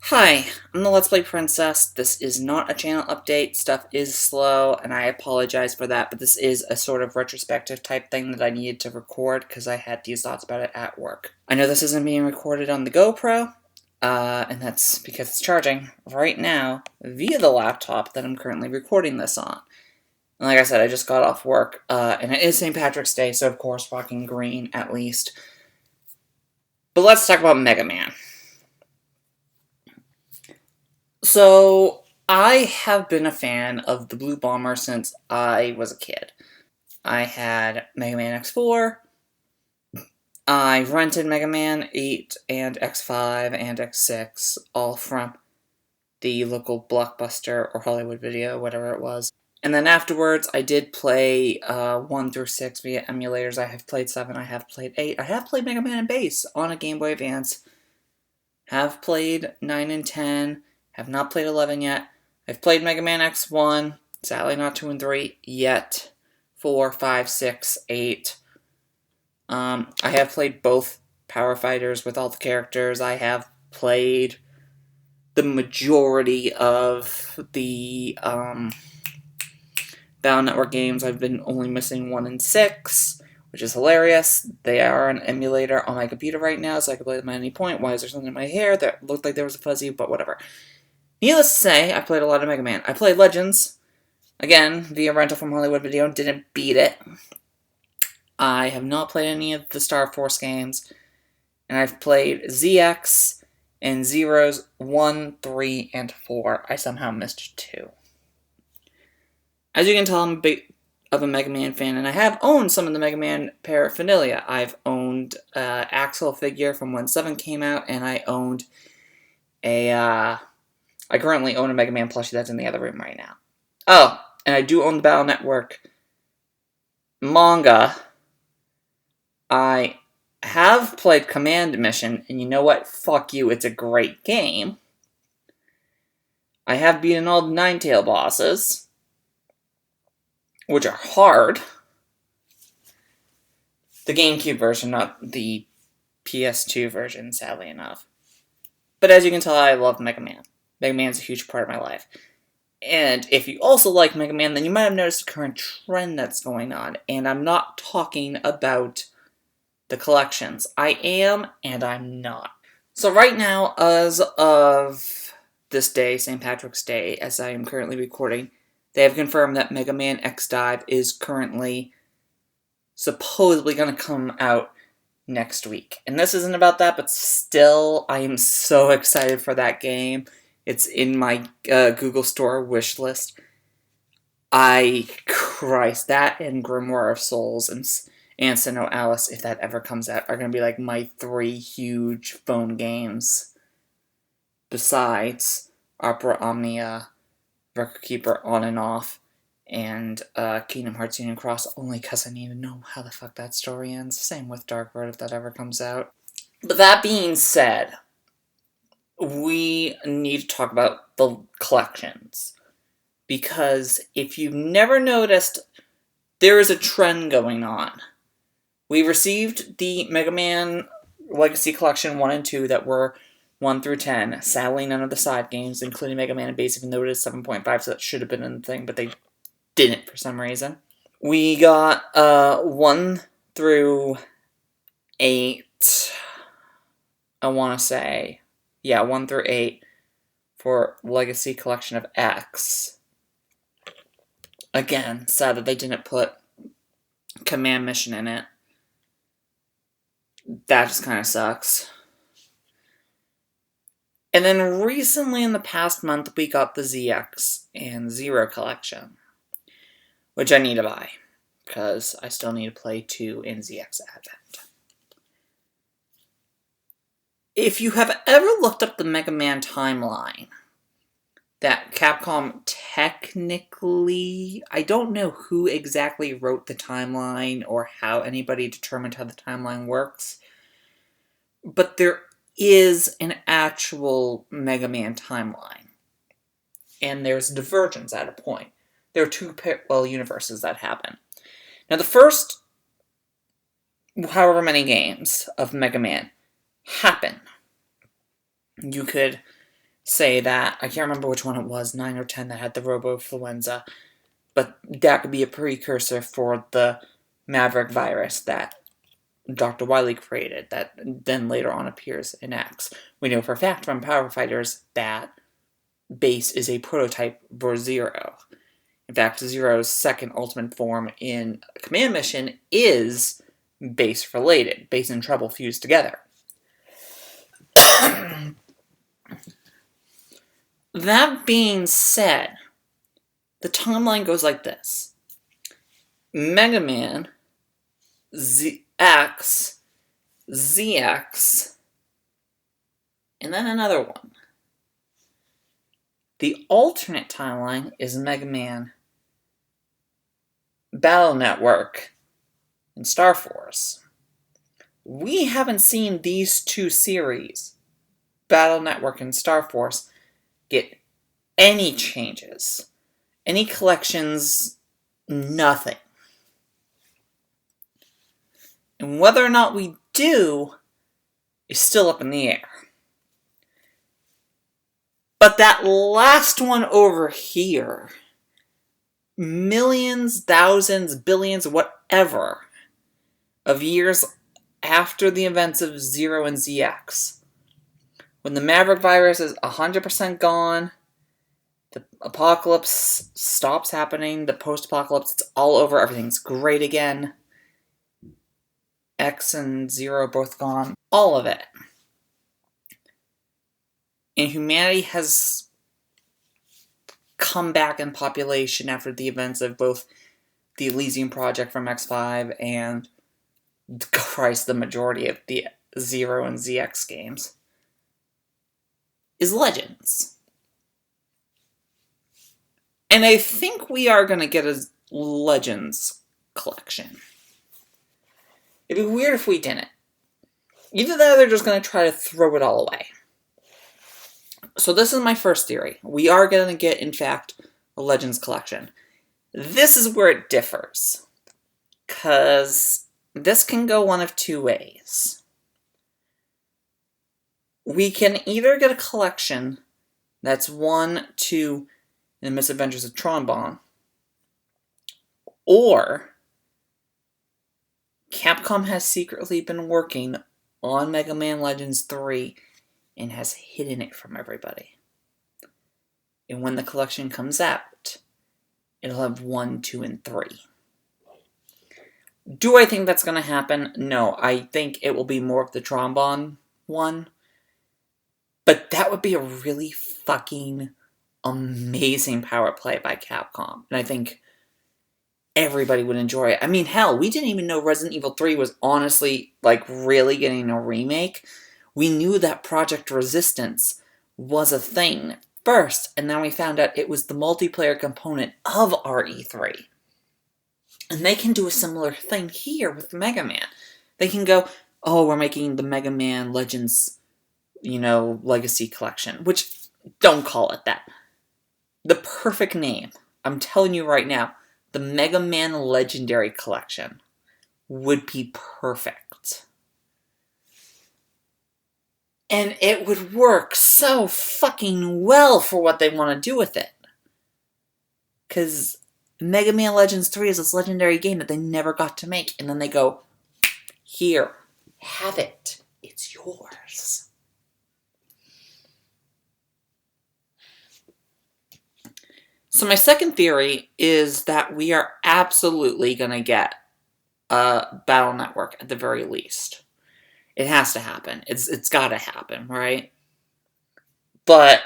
Hi, I'm the Let's Play Princess. This is not a channel update. Stuff is slow, and I apologize for that, but this is a sort of retrospective type thing that I needed to record because I had these thoughts about it at work. I know this isn't being recorded on the GoPro, and that's because it's charging right now via the laptop that I'm currently recording this on. And like I said, I just got off work, and it is St. Patrick's Day, so of course rocking green at least. But let's talk about Mega Man. So, I have been a fan of the Blue Bomber since I was a kid. I had Mega Man X4, I rented Mega Man 8 and X5 and X6, all from the local Blockbuster or Hollywood Video, whatever it was. And then afterwards, I did play 1 through 6 via emulators. I have played 7, I have played 8, I have played Mega Man and Bass on a Game Boy Advance, have played 9 and 10, have not played 11 yet. I've played Mega Man X1, sadly not 2 and 3 yet. 4, 5, 6, 8. I have played both Power Fighters with all the characters. I have played the majority of the Battle Network games. I've been only missing 1 and 6, which is hilarious. They are an emulator on my computer right now, so I can play them at any point. Why is there something in my hair that looked like there was a fuzzy, but whatever. Needless to say, I played a lot of Mega Man. I played Legends, again, via rental from Hollywood Video, didn't beat it. I have not played any of the Star Force games, and I've played ZX and Zeroes 1, 3, and 4. I somehow missed 2. As you can tell, I'm a big of a Mega Man fan, and I have owned some of the Mega Man paraphernalia. I've owned Axel figure from when 7 came out, and I owned I currently own a Mega Man plushie that's in the other room right now. Oh, and I do own the Battle Network manga. I have played Command Mission, and you know what? Fuck you, it's a great game. I have beaten all the Nine-Tail bosses, which are hard. The GameCube version, not the PS2 version, sadly enough. But as you can tell, I love Mega Man. Mega Man's a huge part of my life. And if you also like Mega Man, then you might have noticed the current trend that's going on. And I'm not talking about the collections. I am, and I'm not. So right now, as of this day, St. Patrick's Day, as I am currently recording, they have confirmed that Mega Man X-Dive is currently supposedly going to come out next week. And this isn't about that, but still, I am so excited for that game. It's in my Google Store wish list. Christ, that and Grimoire of Souls and Sinnoh Alice, if that ever comes out, are going to be like my 3 huge phone games. Besides Opera Omnia, Record Keeper On and Off, and Kingdom Hearts Union Cross, only because I need to know how the fuck that story ends. Same with Dark Road if that ever comes out. But that being said, we need to talk about the collections. Because if you've never noticed, there is a trend going on. We received the Mega Man Legacy Collection 1 and 2 that were 1 through 10. Sadly, none of the side games, including Mega Man and Bass, even though it is 7.5, so that should have been in the thing, but they didn't for some reason. We got 1 through 8, I want to say. Yeah, 1 through 8 for Legacy Collection of X. Again, sad that they didn't put Command Mission in it. That just kind of sucks. And then recently, in the past month, we got the ZX and Zero collection, which I need to buy, because I still need to play 2 in ZX Advent. If you have ever looked up the Mega Man timeline, that Capcom technically, I don't know who exactly wrote the timeline or how anybody determined how the timeline works, but there is an actual Mega Man timeline. And there's divergence at a point. There are 2 parallel universes that happen. Now, the first however many games of Mega Man happen. You could say that, I can't remember which one it was, 9 or 10, that had the Robo-Influenza, but that could be a precursor for the Maverick virus that Dr. Wily created, that then later on appears in X. We know for a fact from Power Fighters that Base is a prototype for Zero. In fact, Zero's second ultimate form in Command Mission is Base-related. Base and Trouble fused together. That being said, the timeline goes like this. Mega Man, ZX, ZX, and then another one. The alternate timeline is Mega Man, Battle Network, and Star Force. We haven't seen these two series, Battle Network and Star Force, get any changes. Any collections, nothing. And whether or not we do is still up in the air. But that last one over here, millions, thousands, billions, whatever, of years after the events of Zero and ZX, when the Maverick virus is 100% gone, the apocalypse stops happening, the post-apocalypse, it's all over, everything's great again, X and Zero both gone, all of it. And humanity has come back in population after the events of both the Elysium Project from X5 and, Christ, the majority of the Zero and ZX games, is Legends. And I think we are going to get a Legends collection. It'd be weird if we didn't. Either that or they're just going to try to throw it all away. So this is my first theory. We are going to get, in fact, a Legends collection. This is where it differs. Because this can go one of two ways. We can either get a collection that's 1, 2, and the Misadventures of Tron-Bonne, or Capcom has secretly been working on Mega Man Legends 3 and has hidden it from everybody. And when the collection comes out, it'll have 1, 2, and 3. Do I think that's going to happen? No, I think it will be more of the Tron-Bonne one. But that would be a really fucking amazing power play by Capcom. And I think everybody would enjoy it. I mean, hell, we didn't even know Resident Evil 3 was honestly, like, really getting a remake. We knew that Project Resistance was a thing first, and then we found out it was the multiplayer component of RE3. And they can do a similar thing here with Mega Man. They can go, oh, we're making the Mega Man Legends, Legacy Collection, which, don't call it that. The perfect name, I'm telling you right now, the Mega Man Legendary Collection would be perfect. And it would work so fucking well for what they want to do with it. Because Mega Man Legends 3 is this legendary game that they never got to make. And then they go, here, have it. It's yours. So my second theory is that we are absolutely going to get a Battle Network at the very least. It has to happen. It's got to happen, right? But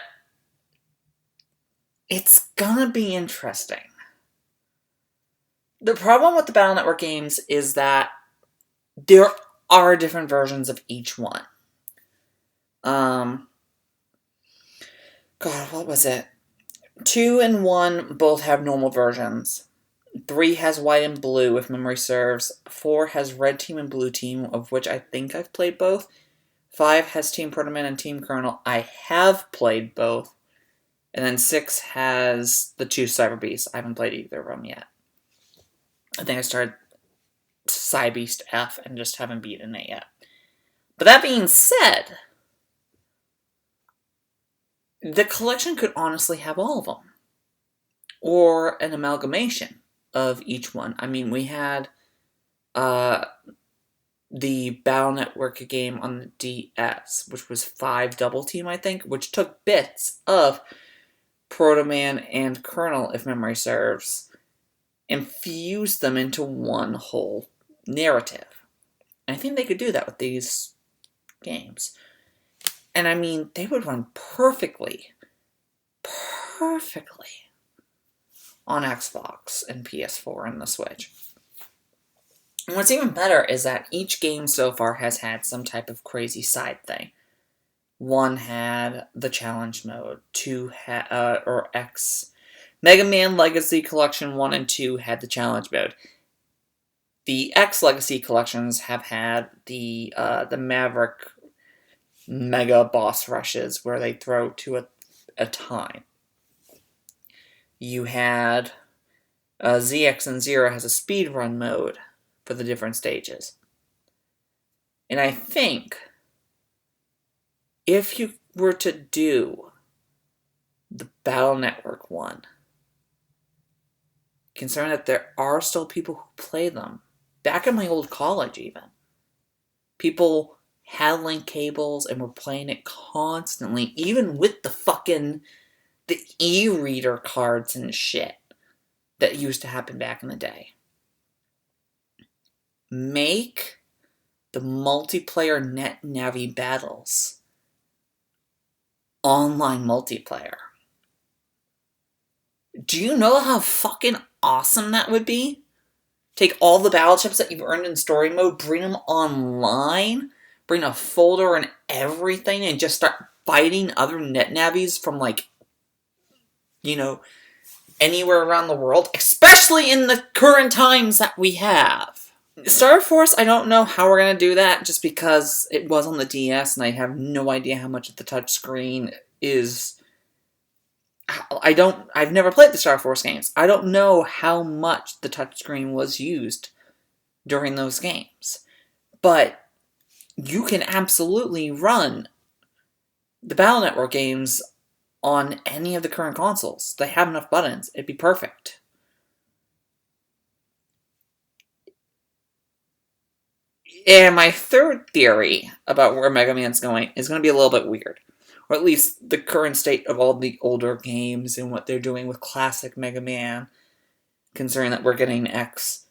it's gonna be interesting. The problem with the Battle Network games is that there are different versions of each one. God, what was it? 2 and 1 both have normal versions. 3 has white and blue, if memory serves. 4 has red team and blue team, of which I think I've played both. 5 has Team Protoman and Team Colonel. I have played both. And then 6 has the 2 Cyber Beasts. I haven't played either of them yet. I think I started Cybeast F and just haven't beaten it yet. But that being said, The collection could honestly have all of them, or an amalgamation of each one. I mean, we had uh, the Battle Network game on the DS, which was 5 Double Team, I think, which took bits of Proto Man and Colonel, if memory serves, and fused them into one whole narrative. And I think they could do that with these games. And I mean, they would run perfectly on Xbox and PS4 and the Switch. And what's even better is that each game so far has had some type of crazy side thing. 1 had the challenge mode, 2 had, Mega Man Legacy Collection 1 and 2 had the challenge mode. The X Legacy collections have had the Maverick mega boss rushes where they throw 2 at a time. You had ZX and Zero has a speedrun mode for the different stages. And I think if you were to do the Battle Network one, considering that there are still people who play them, back in my old college even, people had link cables and were playing it constantly, even with the e-reader cards and shit that used to happen back in the day. Make the multiplayer NetNavi battles online multiplayer. Do you know how fucking awesome that would be? Take all the battle chips that you've earned in story mode, bring them online, bring a folder and everything, and just start fighting other NetNavis from, anywhere around the world, especially in the current times that we have. Star Force, I don't know how we're going to do that, just because it was on the DS, and I have no idea how much of the touchscreen is... I've never played the Star Force games. I don't know how much the touchscreen was used during those games. But you can absolutely run the Battle Network games on any of the current consoles. They have enough buttons. It'd be perfect. And my third theory about where Mega Man's going is going to be a little bit weird. Or at least the current state of all the older games and what they're doing with classic Mega Man, considering that we're getting X's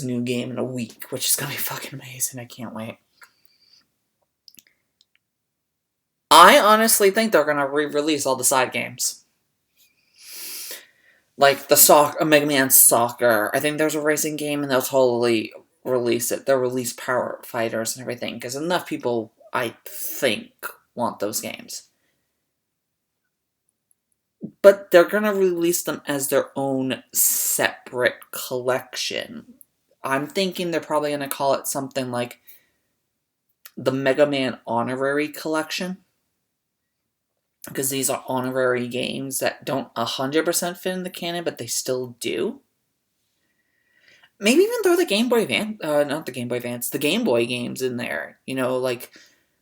new game in a week, which is going to be fucking amazing. I can't wait. I honestly think they're going to re-release all the side games. Like the Mega Man Soccer. I think there's a racing game and they'll totally release it. They'll release Power Fighters and everything, because enough people, I think, want those games. But they're going to release them as their own separate collection. I'm thinking they're probably going to call it something like the Mega Man Honorary Collection. Because these are honorary games that don't 100% fit in the canon, but they still do. Maybe even throw the Game Boy Advance, not the Game Boy Advance, the Game Boy games in there. Like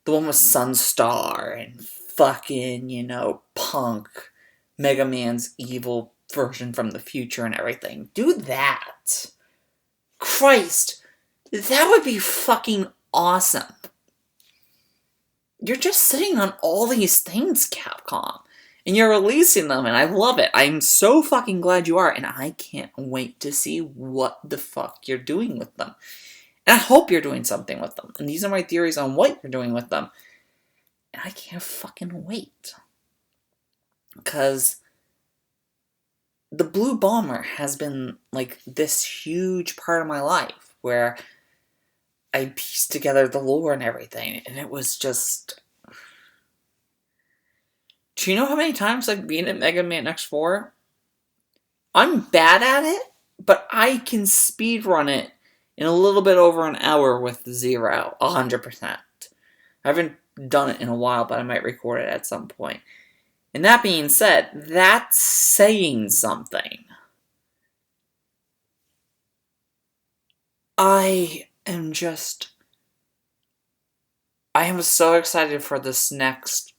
the one with Sunstar and fucking, Punk, Mega Man's evil version from the future and everything. Do that. Christ, that would be fucking awesome. You're just sitting on all these things, Capcom. And you're releasing them, and I love it. I'm so fucking glad you are, and I can't wait to see what the fuck you're doing with them. And I hope you're doing something with them. And these are my theories on what you're doing with them. And I can't fucking wait. Because the Blue Bomber has been, this huge part of my life, where I pieced together the lore and everything, and it was just... Do you know how many times I've been at Mega Man X4? I'm bad at it, but I can speedrun it in a little bit over an hour with Zero, 100%. I haven't done it in a while, but I might record it at some point. And that being said, that's saying something. I am so excited for this next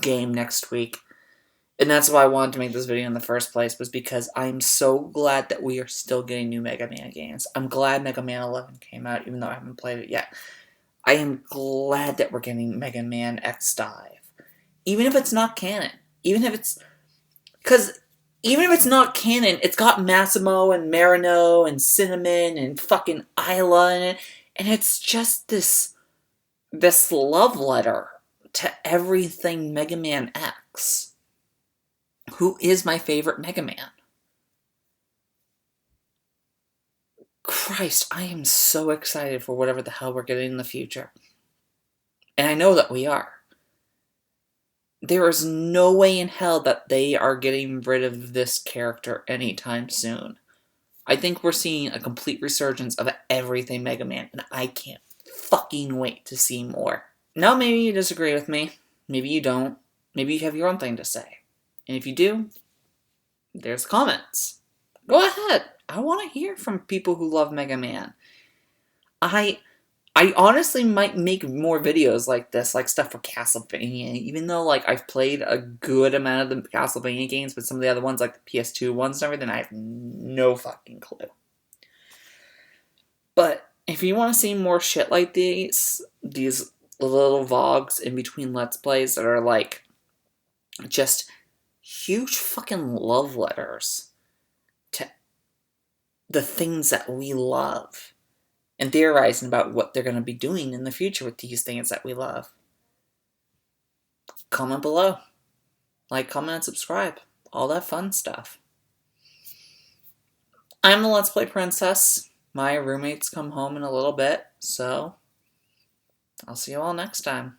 game next week. And that's why I wanted to make this video in the first place, was because I'm so glad that we are still getting new Mega Man games. I'm glad Mega Man 11 came out, even though I haven't played it yet. I am glad that we're getting Mega Man X Dive. Even if it's not canon. Even if it's... Because even if it's not canon, it's got Massimo and Marino and Cinnamon and fucking Isla in it. And it's just this love letter to everything Mega Man X. Who is my favorite Mega Man? Christ, I am so excited for whatever the hell we're getting in the future. And I know that we are. There is no way in hell that they are getting rid of this character anytime soon. I think we're seeing a complete resurgence of everything Mega Man, and I can't fucking wait to see more. Now maybe you disagree with me. Maybe you don't. Maybe you have your own thing to say. And if you do, there's comments. Go ahead. I want to hear from people who love Mega Man. I honestly might make more videos like this, like stuff for Castlevania, even though like I've played a good amount of the Castlevania games, but some of the other ones, like the PS2 ones and everything, I have no fucking clue. But if you want to see more shit like these little vlogs in between Let's Plays that are like just huge fucking love letters to the things that we love, and theorizing about what they're going to be doing in the future with these things that we love, comment below. Like, comment, and subscribe. All that fun stuff. I'm the Let's Play Princess. My roommates come home in a little bit, so I'll see you all next time.